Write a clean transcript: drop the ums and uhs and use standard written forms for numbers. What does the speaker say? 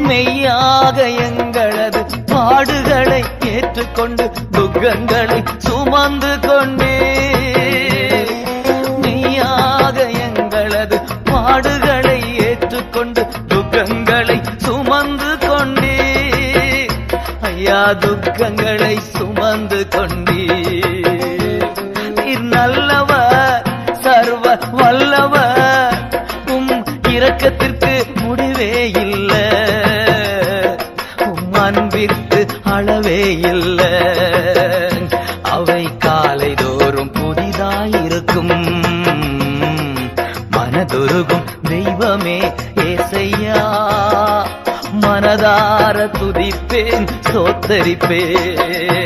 மெய்யாக எங்களது பாடுகளை ஏற்றுக்கொண்டு துக்கங்களை சுமந்து கொண்டே மெய்யாக எங்களது பாடுகளை ஏற்றுக்கொண்டு துக்கங்களை சுமந்து கொண்டே ஐயா துக்கங்களை சுமந்து கொண்டே நீர் நல்லவர் சர்வ வல்லவர் உம் இரக்கத்திற்கு முடிவே இல்லை உம் அன்பிற்கு அளவே இல்லை அவை காலை தோறும் புதிதாயிருக்கும் மனதுருகும் தெய்வமே ஏசையா மனதார துதிப்பேன் சோத்தரிப்பேன்